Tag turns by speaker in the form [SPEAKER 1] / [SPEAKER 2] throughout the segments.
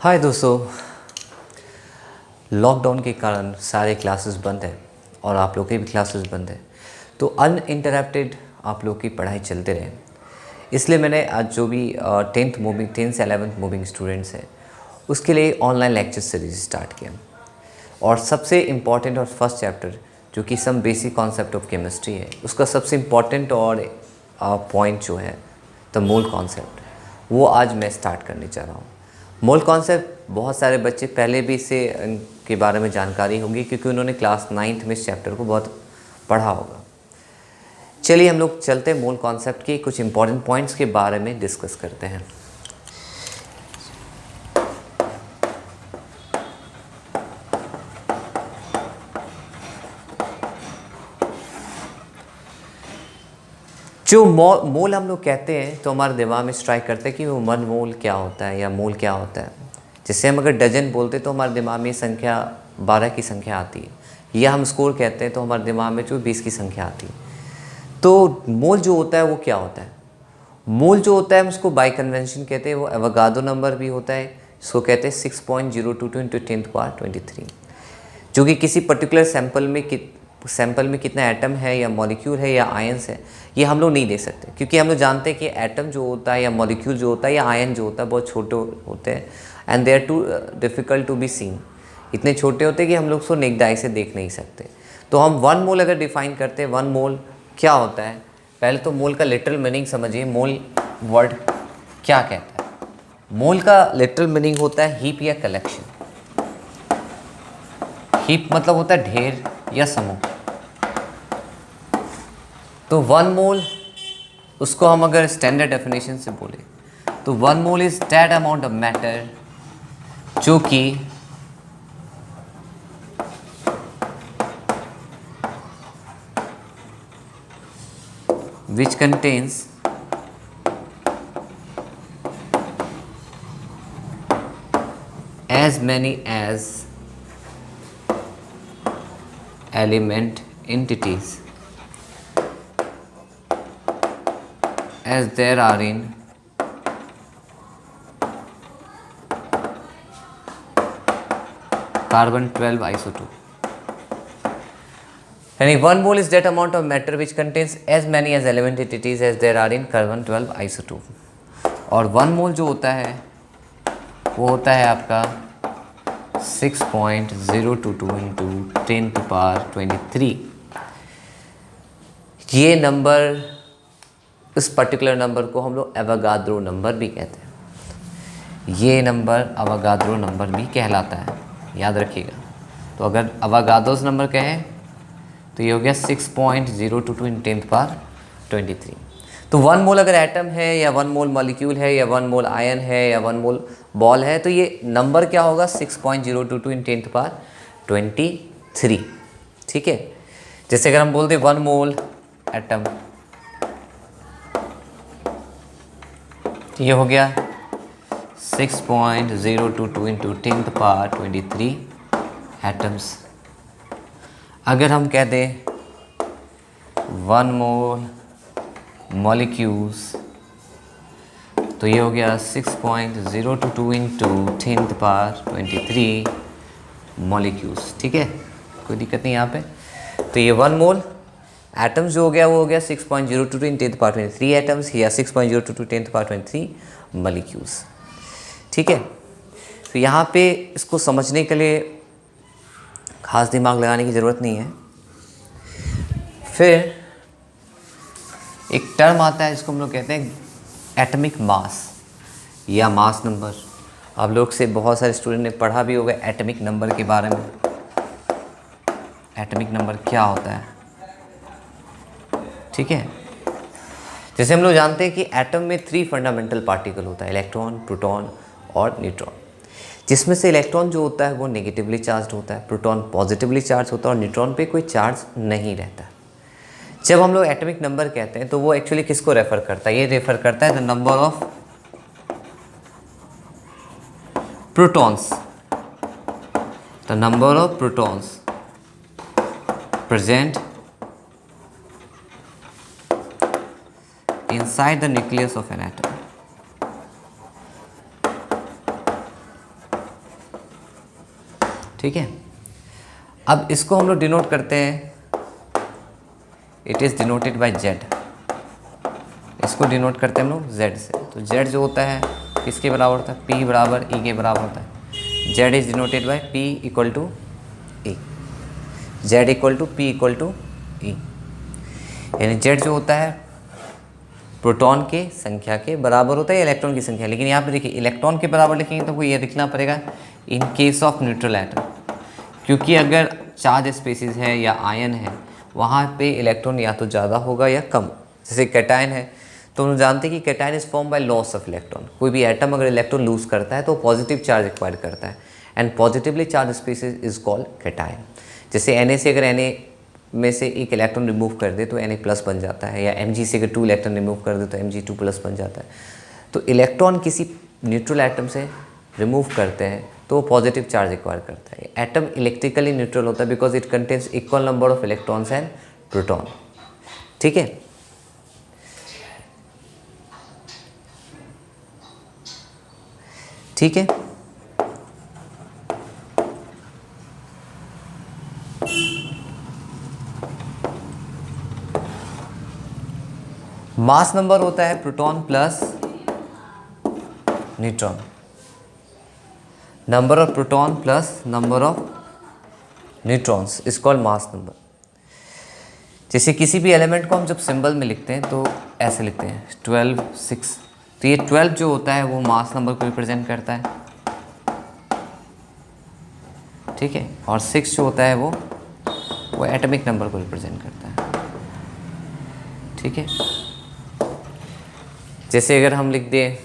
[SPEAKER 1] हाय दोस्तों। लॉकडाउन के कारण सारे क्लासेस बंद हैं और आप लोग के भी क्लासेस बंद हैं, तो अनइंटरप्टेड आप लोग की पढ़ाई चलते रहे। इसलिए मैंने आज जो भी 10th से 11th मूविंग स्टूडेंट्स हैं उसके लिए ऑनलाइन लेक्चर सीरीज स्टार्ट किया। और सबसे इम्पॉर्टेंट और फर्स्ट चैप्टर जो कि some basic concept of chemistry है, उसका सबसे इम्पॉर्टेंट और पॉइंट जो है द मोल कॉन्सेप्ट, वो आज मैं स्टार्ट करने जा रहा हूँ। मोल कॉन्सेप्ट बहुत सारे बच्चे पहले भी इससे के बारे में जानकारी होगी क्योंकि उन्होंने क्लास 9th में इस चैप्टर को बहुत पढ़ा होगा। चलिए हम लोग चलते हैं मोल कॉन्सेप्ट के कुछ इंपॉर्टेंट पॉइंट्स के बारे में डिस्कस करते हैं। जो मोल हम लोग कहते हैं तो हमारे दिमाग में स्ट्राइक करते हैं कि वो 1 मोल क्या होता है या मोल क्या होता है। जैसे हम अगर डजन बोलते तो हमारे दिमाग में संख्या 12 की संख्या आती है, या हम स्कोर कहते हैं तो हमारे दिमाग में जो 20 की संख्या आती है। तो मोल जो होता है वो क्या होता है? मोल जो होता है हम उसको बाय कन्वेंशन कहते हैं, वो एवोगाड्रो नंबर भी होता है, इसको कहते हैं 6.022 × 10⁻23, जो कि किसी पर्टिकुलर सैंपल में कितना एटम है या मॉलिक्यूल है या आयन्स है, ये हम लोग नहीं दे सकते क्योंकि हम लोग जानते हैं कि एटम जो होता है या मॉलिक्यूल जो होता है या आयन जो होता है बहुत छोटे होते हैं and they are too difficult to be seen. इतने छोटे होते हैं कि हम लोग उसको नेक्ड आई से देख नहीं सकते। तो हम 1 मोल अगर डिफ़ाइन करते हैं, 1 मोल क्या होता है? पहले तो मोल का लिटरल मीनिंग समझिए। मोल वर्ड क्या कहता है? मोल का लिटरल मीनिंग होता है हीप या कलेक्शन। हीप मतलब होता है ढेर या समूह। तो 1 मोल, उसको हम अगर स्टैंडर्ड डेफिनेशन से बोले तो 1 mole is that amount of matter जो कि which contains as many as element entities as there are in carbon 12 isotope. यानी 1 mole is that amount of matter which contains as many as element entities as there are in carbon 12 isotope. और 1 mole जो होता है वो होता है आपका 6.022 × 10⁻23। ये नंबर, इस पर्टिकुलर नंबर को हम लोग एवोगाड्रो नंबर भी कहते हैं। ये नंबर एवोगाड्रो नंबर भी कहलाता है, याद रखिएगा। तो अगर एवोगाड्रोस नंबर कहें तो ये हो गया 6.022 × 10⁻23। तो 1 मोल अगर एटम है या 1 मोल मॉलिक्यूल है या 1 मोल आयन है या 1 मोल बॉल है तो ये नंबर क्या होगा? 6.022 × 10⁻23। ठीक है। जैसे अगर हम बोलते 1 मोल एटम, तो ये हो गया 6.022 × 10⁻23 एटम्स। अगर हम कह दें 1 मोल मॉलिक्यूल्स, तो ये हो गया 6.022 × 10⁻23 मॉलिक्यूल्स। ठीक है, कोई दिक्कत नहीं यहाँ पे। तो ये 1 मोल एटम्स जो हो गया वो हो गया 6.022 × 10⁻23 एटम्स या 6.022 × 10⁻23 मॉलिक्यूल्स। ठीक है। तो यहाँ पे इसको समझने के लिए खास दिमाग लगाने की ज़रूरत नहीं है। फिर एक टर्म आता है जिसको हम लोग कहते हैं एटॉमिक मास या मास नंबर। आप लोग से बहुत सारे स्टूडेंट ने पढ़ा भी होगा एटॉमिक नंबर के बारे में। एटॉमिक नंबर क्या होता है? ठीक है। जैसे हम लोग जानते हैं कि एटम में 3 फंडामेंटल पार्टिकल होता है, इलेक्ट्रॉन, प्रोटॉन और न्यूट्रॉन। जिसमें से इलेक्ट्रॉन जो होता है वो नेगेटिवली चार्ज होता है, प्रोटॉन पॉजिटिवली चार्ज होता है और न्यूट्रॉन पे कोई चार्ज नहीं रहता। जब हम लोग एटॉमिक नंबर कहते हैं तो वो एक्चुअली किसको रेफर करता है? ये रेफर करता है the number of protons, the number of protons present inside the nucleus of an atom. ठीक है। अब इसको हम लोग डिनोट करते हैं, it is denoted by Z. इसको डिनोट करते हैं हम लोग जेड से। तो जेड जो होता है किसके बराबर होता है, पी बराबर ई के बराबर होता है। Z is denoted by P equal to E, Z equal to P equal to E. यानी जेड जो होता है प्रोटॉन के संख्या के बराबर होता है इलेक्ट्रॉन की संख्या। लेकिन यहाँ पे देखिए इलेक्ट्रॉन के बराबर लिखेंगे तो ये लिखना पड़ेगा in case of neutral atom, क्योंकि अगर चार्ज स्पेसिस है या आयन है वहाँ पे इलेक्ट्रॉन या तो ज़्यादा होगा या कम। जैसे कैटायन है तो हम जानते हैं कि cation is form by loss of electron. कोई भी एटम अगर इलेक्ट्रॉन लूज करता है तो पॉजिटिव चार्ज एक्वायर करता है, and positively charge species is called cation. जैसे Na से अगर Na में से एक इलेक्ट्रॉन रिमूव कर दे तो Na प्लस बन जाता है, या Mg से अगर 2 इलेक्ट्रॉन रिमूव कर दे तो Mg2 प्लस बन जाता है। तो इलेक्ट्रॉन किसी न्यूट्रल एटम से रिमूव करते हैं तो वो पॉजिटिव चार्ज एक्वायर करता है। एटम इलेक्ट्रिकली न्यूट्रल होता है because it contains equal number of electrons and proton. ठीक है। ठीक है। मास नंबर होता है proton plus neutron, number of proton plus number of neutrons is called mass number. जैसे किसी भी एलिमेंट को हम जब सिंबल में लिखते हैं तो ऐसे लिखते हैं 12 6, तो ये 12 जो होता है वो मास नंबर को रिप्रेजेंट करता है। ठीक है। और 6 जो होता है वो एटॉमिक नंबर को रिप्रेजेंट करता है। ठीक है। जैसे अगर हम लिख दें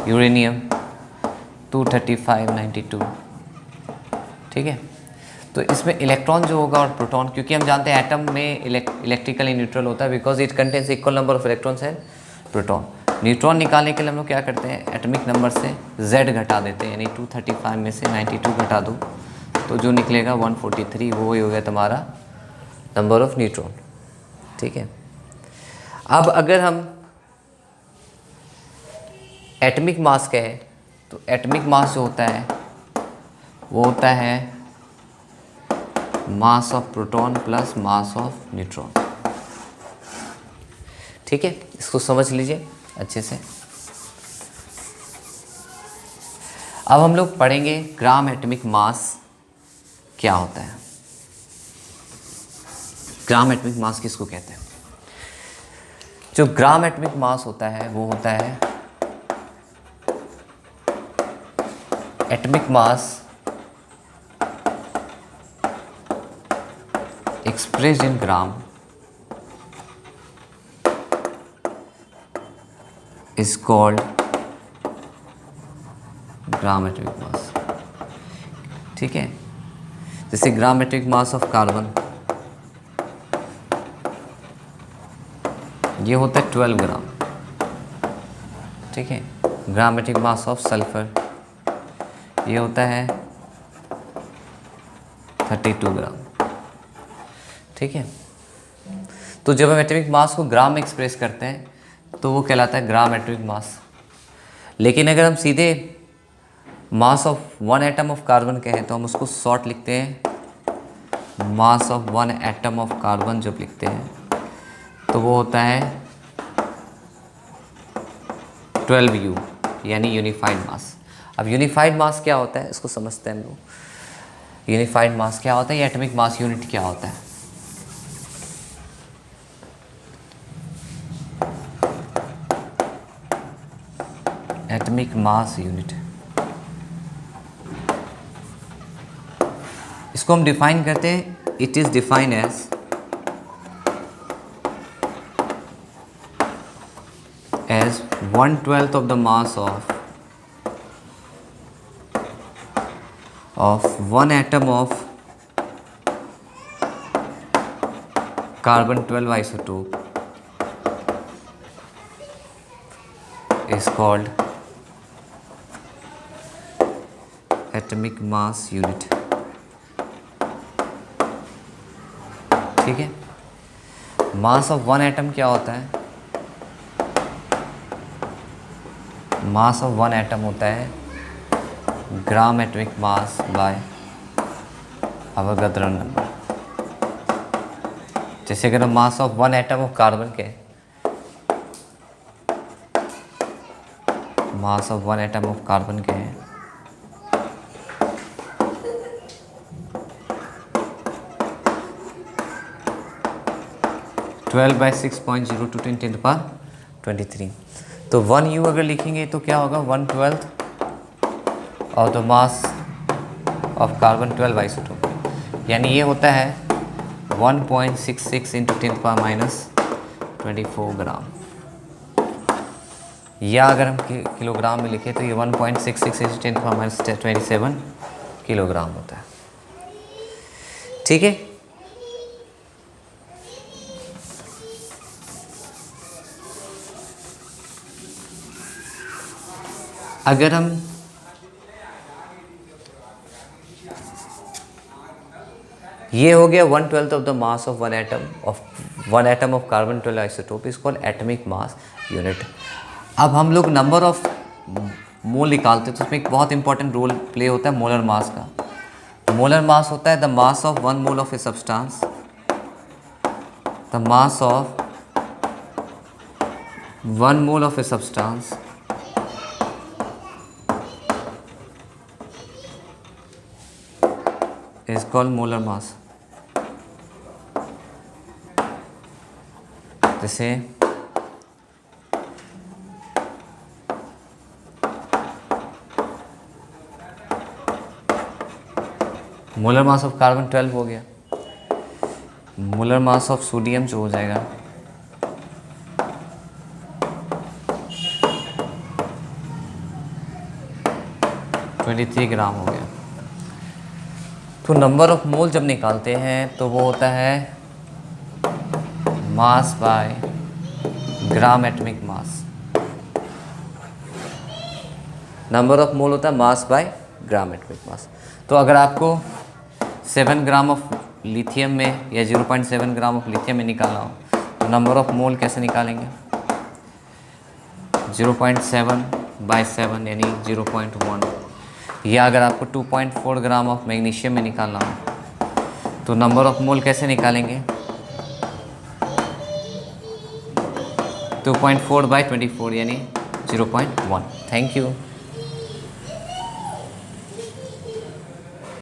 [SPEAKER 1] यूरेनियम 23592, ठीक है, तो इसमें इलेक्ट्रॉन जो होगा और प्रोटॉन, क्योंकि हम जानते हैं एटम में इलेक्ट्रिकली न्यूट्रल होता है because it contains equal number of electrons and proton. Neutron निकालने के लिए हम लोग क्या करते हैं, एटॉमिक नंबर से z घटा देते हैं, यानी 235 में से 92 घटा दो तो जो निकलेगा 143, वो ही हो गया तुम्हारा नंबर ऑफ न्यूट्रॉन। ठीक है। अब अगर हम एटॉमिक मास कहें तो एटॉमिक मास जो होता है वो होता है mass of proton plus mass of neutron. ठीक है। इसको समझ लीजिए अच्छे से। अब हम लोग पढ़ेंगे ग्राम एटॉमिक मास क्या होता है। ग्राम एटॉमिक मास किसको कहते हैं? जो ग्राम एटॉमिक मास होता है वो होता है atomic mass expressed in gram is called gram atomic मास। ठीक है। जैसे ग्राम एटॉमिक मास ऑफ कार्बन ये होता है 12 ग्राम। ठीक है। Gram atomic mass of sulphur ये होता है 32 ग्राम। ठीक है। तो जब हम एटॉमिक मास को ग्राम में एक्सप्रेस करते हैं तो वो कहलाता है ग्राम एटॉमिक मास। लेकिन अगर हम सीधे मास of one atom of carbon कहें तो हम उसको शॉर्ट लिखते हैं मास of one atom of carbon. जब लिखते हैं तो वो होता है 12U, यानी यूनिफाइड मास। अब यूनिफाइड मास क्या होता है इसको समझते हैं हम लोग। यूनिफाइड मास क्या होता है, या एटॉमिक मास यूनिट क्या होता है? एटॉमिक मास यूनिट, इसको हम डिफाइन करते हैं, it is defined as 1/12 of the mass of one atom of carbon 12 isotope is called atomic mass unit। ठीक है। मास ऑफ वन एटम क्या होता है? मास ऑफ वन एटम होता है gram atomic mass by Avogadro number. जैसे अगर हम mass of one atom of carbon के, mass of one atom of carbon के 12/6.02 × 10⁻23। तो 1U अगर लिखेंगे तो क्या होगा, 1/12 of the mass of carbon 12 isotope, यानी ये होता है 1.66 × 10⁻24 ग्राम। या अगर हम किलोग्राम में लिखें तो ये 1.66 × 10⁻27 किलोग्राम होता है। ठीक है, अगर हम ये हो गया 1/12 of the mass of one atom of carbon 12 isotope is called atomic mass unit. अब हम लोग नंबर ऑफ मोल निकालते हैं तो उसमें एक बहुत इंपॉर्टेंट रोल प्ले होता है मोलर मास का। मोलर मास होता है the mass of one mole of a substance, the mass of one mole of a substance is called molar mass। जैसे मोलर मास ऑफ कार्बन 12 हो गया, molar mass of sodium जो हो जाएगा 23 ग्राम हो गया। तो नंबर ऑफ मोल जब निकालते हैं तो वो होता है mass by gram atomic mass. Number of mole होता है मास बाय ग्राम एटॉमिक मास। तो अगर आपको 7 ग्राम ऑफ लिथियम में या 0.7 ग्राम ऑफ लिथियम में निकालना हो तो नंबर ऑफ मोल कैसे निकालेंगे, 0.7/7 यानी 0.1। या अगर आपको 2.4 ग्राम ऑफ मैग्नीशियम में निकालना हो तो नंबर ऑफ मोल कैसे निकालेंगे, 2.4/24 यानी 0.1। Thank you.